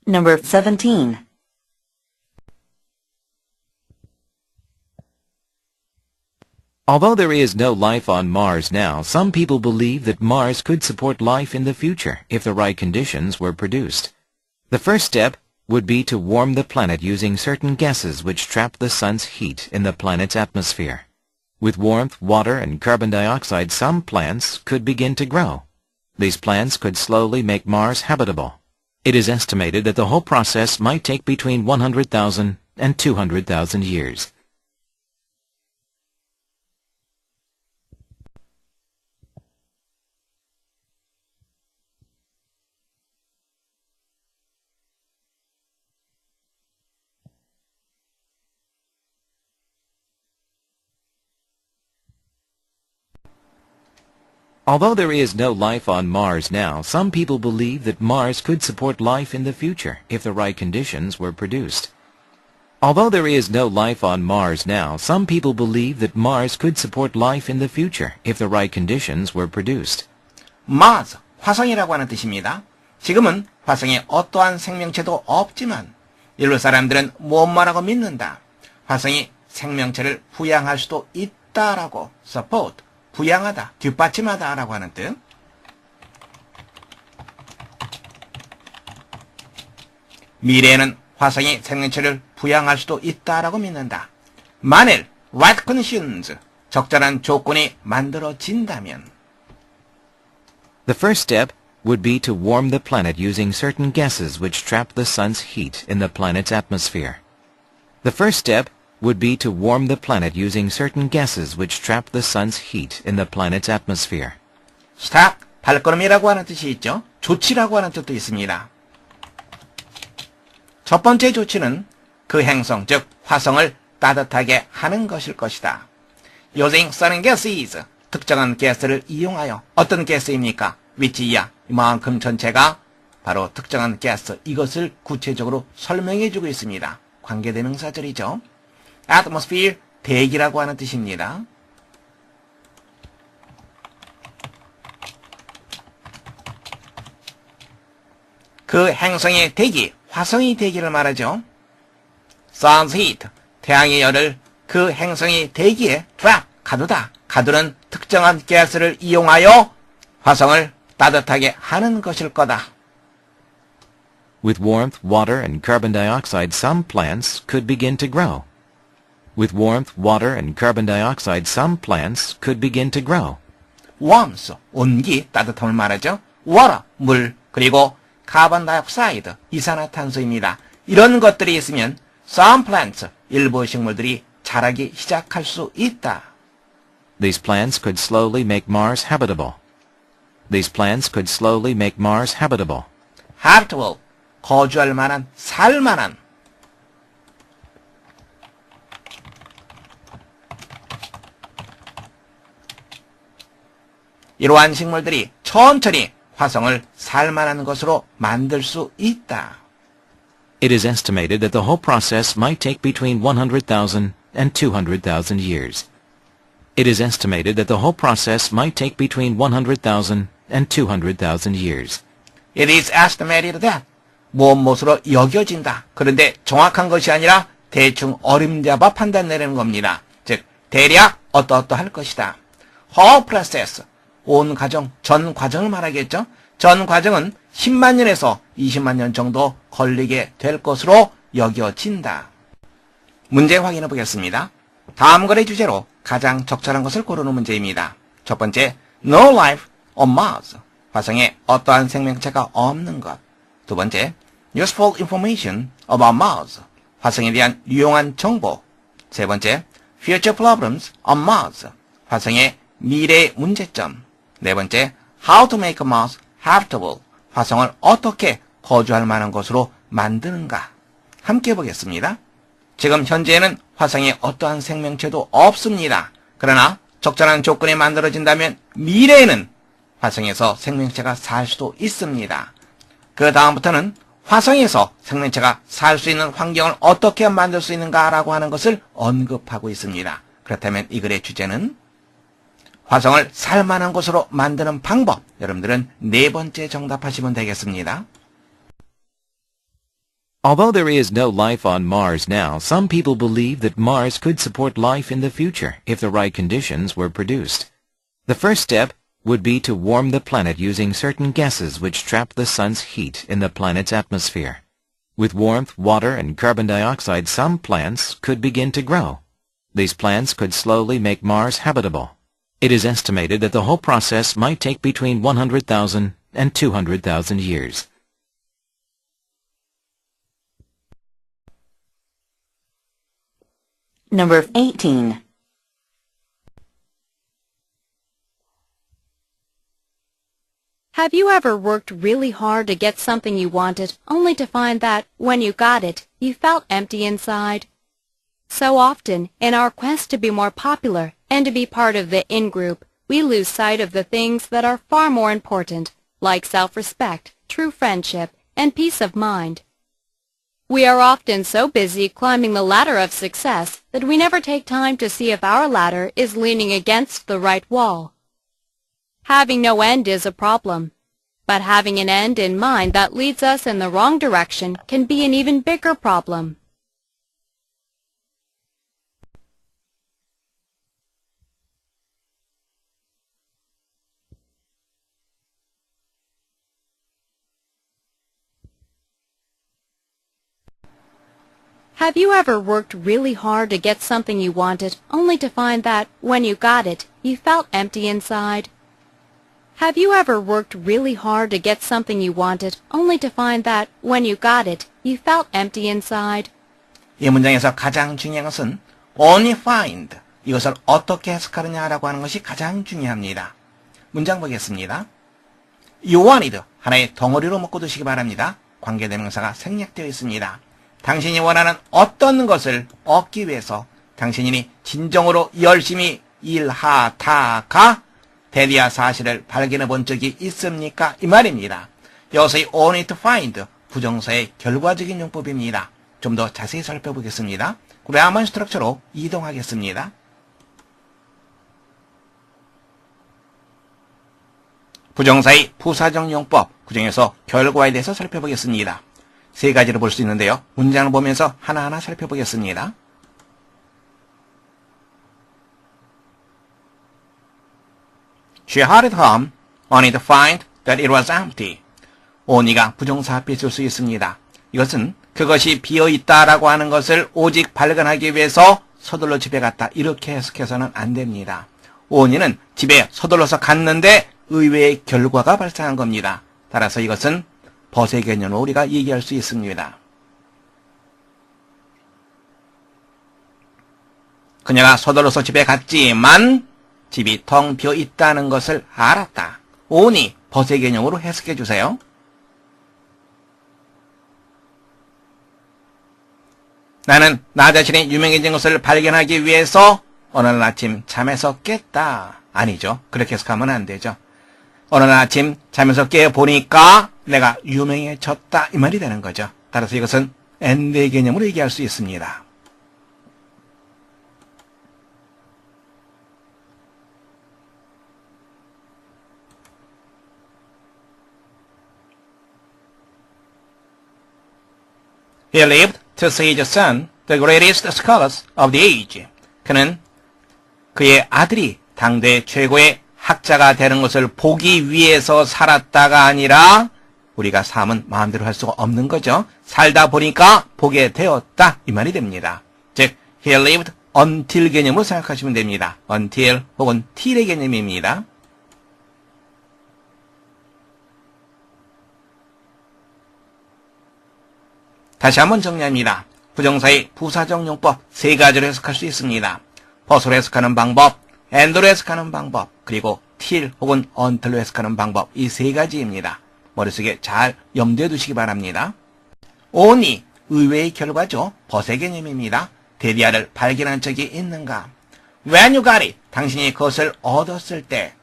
Number 17. Although there is no life on Mars now, some people believe that Mars could support life in the future if the right conditions were produced. The first step would be to warm the planet using certain gases which trap the sun's heat in the planet's atmosphere. With warmth, water, and carbon dioxide, some plants could begin to grow. These plants could slowly make Mars habitable. It is estimated that the whole process might take between 100,000 and 200,000 years. Although there is no life on Mars now, some people believe that Mars could support life in the future if the right conditions were produced. Although there is no life on Mars now, some people believe that Mars could support life in the future if the right conditions were produced. Mars, 화성이라고 하는 뜻입니다. 지금은 화성에 어떠한 생명체도 없지만 인류 사람들은 무엇만하고 믿는다. 화성이 생명체를 부양할 수도 있다라고 support, 부양하다, 뒷받침하다 라고 하는 뜻. 미래에는 화성이 생명체를 부양할 수도 있다라고 믿는다. 만일 right conditions, 적절한 조건이 만들어진다면 The first step would be to warm the planet using certain gases which trap the sun's heat in the planet's atmosphere. The first step would be to warm the planet using certain gases which trap the sun's heat in the planet's atmosphere. stop, 발걸음이라고 하는 뜻이 있죠. 조치라고 하는 뜻도 있습니다. 첫 번째 조치는 그 행성, 즉 화성을 따뜻하게 하는 것일 것이다. Using certain gases, 특정한 가스를 이용하여. 어떤 가스입니까? 위치야, 이만큼 전체가 바로 특정한 가스, 이것을 구체적으로 설명해주고 있습니다. 관계대명사절이죠. atmosphere, 대기라고 하는 뜻입니다. 그 행성의 대기, 화성의 대기를 말하죠. sun's heat, 태양의 열을 그 행성의 대기에 trap, 가두다. 가두는 특정한 가스를 이용하여 화성을 따뜻하게 하는 것일 거다. With warmth, water, and carbon dioxide, some plants could begin to grow. With warmth, water, and carbon dioxide, some plants could begin to grow. warmth, 온기, 따뜻함을 말하죠. water, 물, 그리고 carbon dioxide, 이산화탄소입니다. 이런 것들이 있으면 some plants, 일부 식물들이 자라기 시작할 수 있다. These plants could slowly make Mars habitable. These plants could slowly make Mars habitable. habitable, 거주할 만한, 살 만한. 이러한 식물들이 천천히 화성을 살만한 것으로 만들 수 있다. It is estimated that the whole process might take between 100,000 and 200,000 years. It is estimated that the whole process might take between 100,000 and 200,000 years. It is estimated that 무엇으로 여겨진다. 그런데 정확한 것이 아니라 대충 어림잡아 판단 내리는 겁니다. 즉 대략 어떠어떠할 것이다. whole process, 온 과정, 전 과정을 말하겠죠. 전 과정은 10만 년에서 20만 년 정도 걸리게 될 것으로 여겨진다. 문제 확인해 보겠습니다. 다음 글의 주제로 가장 적절한 것을 고르는 문제입니다. 첫 번째, No life on Mars. 화성에 어떠한 생명체가 없는 것. 두 번째, Useful information about Mars. 화성에 대한 유용한 정보. 세 번째, Future problems on Mars. 화성의 미래 문제점. 네 번째, How to make Mars habitable. 화성을 어떻게 거주할 만한 곳으로 만드는가. 함께 보겠습니다. 지금 현재에는 화성에 어떠한 생명체도 없습니다. 그러나 적절한 조건이 만들어진다면 미래에는 화성에서 생명체가 살 수도 있습니다. 그 다음부터는 화성에서 생명체가 살 수 있는 환경을 어떻게 만들 수 있는가라고 하는 것을 언급하고 있습니다. 그렇다면 이 글의 주제는 화성을 살만한 곳으로 만드는 방법. 여러분들은 네 번째 정답하시면 되겠습니다. Although there is no life on Mars now, some people believe that Mars could support life in the future if the right conditions were produced. The first step would be to warm the planet using certain gases which trap the sun's heat in the planet's atmosphere. With warmth, water, and carbon dioxide, some plants could begin to grow. These plants could slowly make Mars habitable. It is estimated that the whole process might take between 100,000 and 200,000 years. Number 18. Have you ever worked really hard to get something you wanted, only to find that, when you got it, you felt empty inside? So often, in our quest to be more popular and to be part of the in-group, we lose sight of the things that are far more important, like self-respect, true friendship, and peace of mind. We are often so busy climbing the ladder of success that we never take time to see if our ladder is leaning against the right wall. Having no end is a problem, but having an end in mind that leads us in the wrong direction can be an even bigger problem. Have you ever worked really hard to get something you wanted, only to find that, when you got it, you felt empty inside? Have you ever worked really hard to get something you wanted, only to find that, when you got it, you felt empty inside? 이 문장에서 가장 중요한 것은 only find, 이것을 어떻게 해석하느냐라고 하는 것이 가장 중요합니다. 문장 보겠습니다. You wanted, 하나의 덩어리로 묶어 두시기 바랍니다. 관계대명사가 생략되어 있습니다. 당신이 원하는 어떤 것을 얻기 위해서 당신이 진정으로 열심히 일하다가 대리야 사실을 발견해 본 적이 있습니까? 이 말입니다. 여기서의 only to find, 부정사의 결과적인 용법입니다. 좀 더 자세히 살펴보겠습니다. 그래야만 스트럭처로 이동하겠습니다. 부정사의 부사적 용법, 그중에서 결과에 대해서 살펴보겠습니다. 세 가지로 볼 수 있는데요. 문장을 보면서 하나하나 살펴보겠습니다. She hurried home, only to find that it was empty. only가 부정사 앞에 쓸 수 있습니다. 이것은 그것이 비어있다라고 하는 것을 오직 발견하기 위해서 서둘러 집에 갔다. 이렇게 해석해서는 안 됩니다. only는 집에 서둘러서 갔는데 의외의 결과가 발생한 겁니다. 따라서 이것은 벗의 개념으로 우리가 얘기할 수 있습니다. 그녀가 서둘러서 집에 갔지만 집이 텅 비어 있다는 것을 알았다. only 벗의 개념으로 해석해 주세요. 나는 나 자신이 유명해진 것을 발견하기 위해서 어느 날 아침 잠에서 깼다. 아니죠. 그렇게 해석하면 안 되죠. 어느 날 아침 잠에서 깨보니까 내가 유명해졌다. 이 말이 되는 거죠. 따라서 이것은 and의 개념으로 얘기할 수 있습니다. He lived to see his son, the greatest scholars of the age. 그는 그의 아들이 당대 최고의 학자가 되는 것을 보기 위해서 살았다가 아니라 우리가 삶은 마음대로 할 수가 없는 거죠. 살다 보니까 보게 되었다. 이 말이 됩니다. 즉, he lived until 개념으로 생각하시면 됩니다. until 혹은 till의 개념입니다. 다시 한번 정리합니다. 부정사의 부사적 용법 세 가지로 해석할 수 있습니다. 벗으로 해석하는 방법, and로 해석하는 방법, 그리고 till 혹은 until로 해석하는 방법, 이 세 가지입니다. 머릿속에 잘 염두에 두시기 바랍니다. only, 의외의 결과죠. 벗의 개념입니다. 대리아를 발견한 적이 있는가? When you got it, 당신이 그것을 얻었을 때.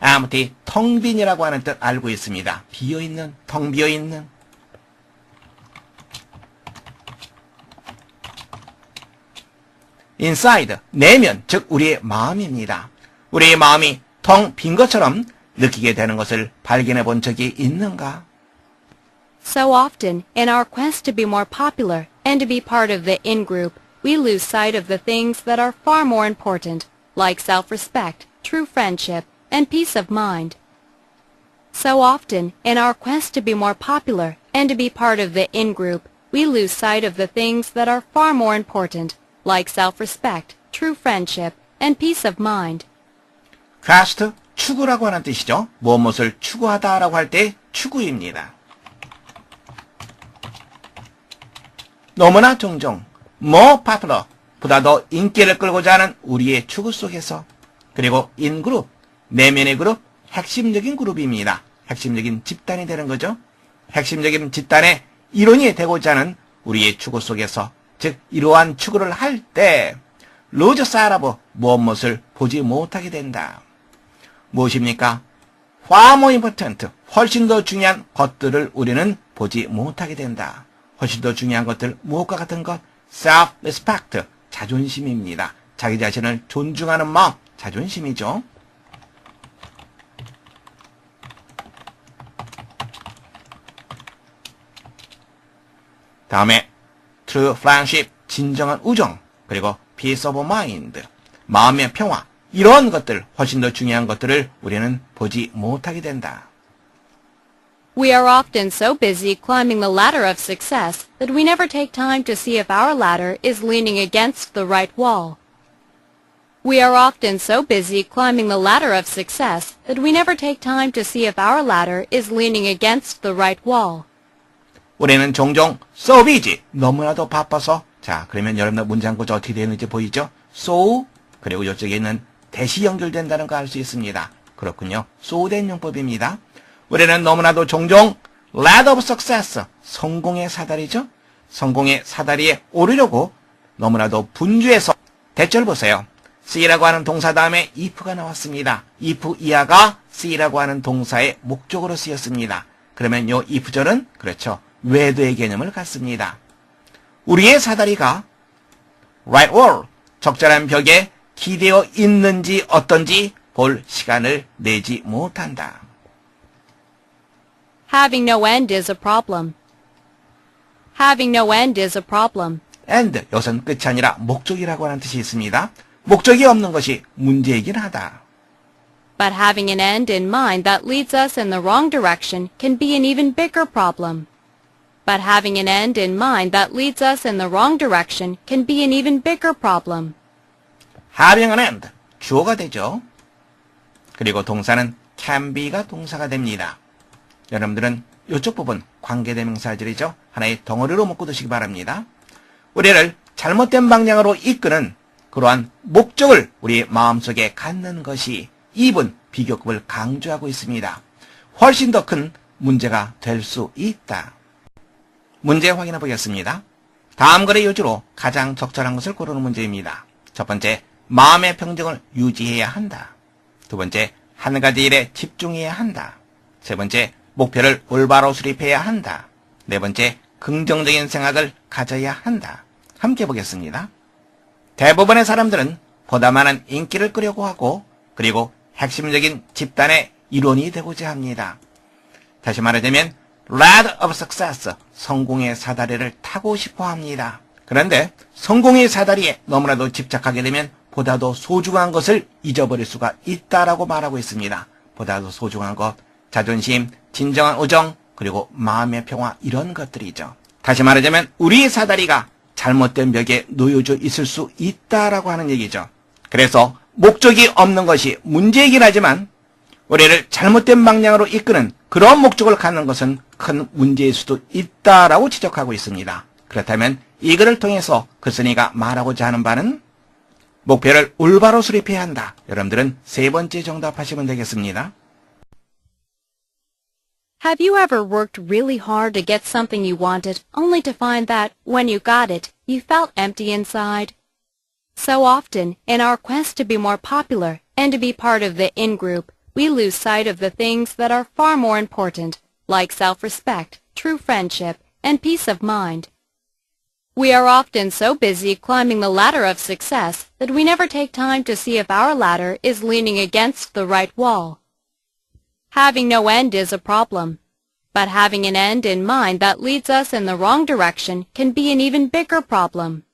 empty, 텅 빈이라고 하는 뜻 알고 있습니다. 비어있는, 텅 비어있는. inside, 내면, 즉 우리의 마음입니다. 우리의 마음이 텅 빈 것처럼 느끼게 되는 것을 발견해 본 적이 있는가? So often, in our quest to be more popular and to be part of the in-group, we lose sight of the things that are far more important, like self-respect, true friendship, and peace of mind. So often, in our quest to be more popular and to be part of the in-group, we lose sight of the things that are far more important, like self-respect, true friendship, and peace of mind. quest, 추구라고 하는 뜻이죠. 무엇을 추구하다라고 할 때 추구입니다. 너무나 종종 more popular, 보다 더 인기를 끌고자 하는 우리의 추구 속에서 그리고 인그룹, 내면의 그룹, 핵심적인 그룹입니다. 핵심적인 집단이 되는 거죠. 핵심적인 집단의 일원이 되고자 하는 우리의 추구 속에서 즉 이러한 추구를 할 때 lose sight of 무엇을 보지 못하게 된다. 무엇입니까? far more important, 훨씬 더 중요한 것들을 우리는 보지 못하게 된다. 훨씬 더 중요한 것들 무엇과 같은 것? self-respect, 자존심입니다. 자기 자신을 존중하는 마음, 자존심이죠. 다음에 true friendship, 진정한 우정, 그리고 peace of mind, 마음의 평화, 이런 것들, 훨씬 더 중요한 것들을 우리는 보지 못하게 된다. We are often so busy climbing the ladder of success that we never take time to see if our ladder is leaning against the right wall. We are often so busy climbing the ladder of success that we never take time to see if our ladder is leaning against the right wall. 우리는 종종 so busy, 너무나도 바빠서 자 그러면 여러분들 문장 구조 어떻게 되는지 보이죠? so 그리고 이쪽에 있는 대시 연결된다는 거 알 수 있습니다. 그렇군요. so 된 용법입니다. 우리는 너무나도 종종 ladder of success, 성공의 사다리죠. 성공의 사다리에 오르려고 너무나도 분주해서 대절 보세요. see라고 하는 동사 다음에 if가 나왔습니다. if 이하가 see라고 하는 동사의 목적으로 쓰였습니다. 그러면 요 if절은 그렇죠. 외도의 개념을 갖습니다. 우리의 사다리가 right wall, 적절한 벽에 기대어 있는지 어떤지 볼 시간을 내지 못한다. Having no end is a problem. Having no end is a problem. and, 여기서는 끝이 아니라 목적이라고 하는 뜻이 있습니다. 목적이 없는 것이 문제이긴 하다. But having an end in mind that leads us in the wrong direction can be an even bigger problem. But having an end in mind that leads us in the wrong direction can be an even bigger problem. having an end, 주어가 되죠. 그리고 동사는 can be가 동사가 됩니다. 여러분들은 이쪽 부분 관계대명사절이죠. 하나의 덩어리로 묶어 두시기 바랍니다. 우리를 잘못된 방향으로 이끄는 그러한 목적을 우리 마음속에 갖는 것이 2분 비교급을 강조하고 있습니다. 훨씬 더 큰 문제가 될 수 있다. 문제 확인해 보겠습니다. 다음 글의 요지로 가장 적절한 것을 고르는 문제입니다. 첫 번째, 마음의 평정을 유지해야 한다. 두 번째, 한 가지 일에 집중해야 한다. 세 번째, 목표를 올바로 수립해야 한다. 네 번째, 긍정적인 생각을 가져야 한다. 함께 보겠습니다. 대부분의 사람들은 보다 많은 인기를 끌려고 하고 그리고 핵심적인 집단의 일원이 되고자 합니다. 다시 말하자면 ladder of success, 성공의 사다리를 타고 싶어 합니다. 그런데 성공의 사다리에 너무나도 집착하게 되면 보다 더 소중한 것을 잊어버릴 수가 있다라고 말하고 있습니다. 보다 더 소중한 것, 자존심, 진정한 우정, 그리고 마음의 평화 이런 것들이죠. 다시 말하자면 우리 사다리가 잘못된 벽에 놓여져 있을 수 있다라고 하는 얘기죠. 그래서 목적이 없는 것이 문제이긴 하지만 우리를 잘못된 방향으로 이끄는 그런 목적을 갖는 것은 큰 문제일 수도 있다라고 지적하고 있습니다. 그렇다면 이 글을 통해서 글쓴이가 말하고자 하는 바는 목표를 올바로 수립해야 한다. 여러분들은 세 번째 정답하시면 되겠습니다. Have you ever worked really hard to get something you wanted, only to find that, when you got it, you felt empty inside? So often, in our quest to be more popular and to be part of the in-group, we lose sight of the things that are far more important, like self-respect, true friendship, and peace of mind. We are often so busy climbing the ladder of success that we never take time to see if our ladder is leaning against the right wall. Having no end is a problem. But having an end in mind that leads us in the wrong direction can be an even bigger problem.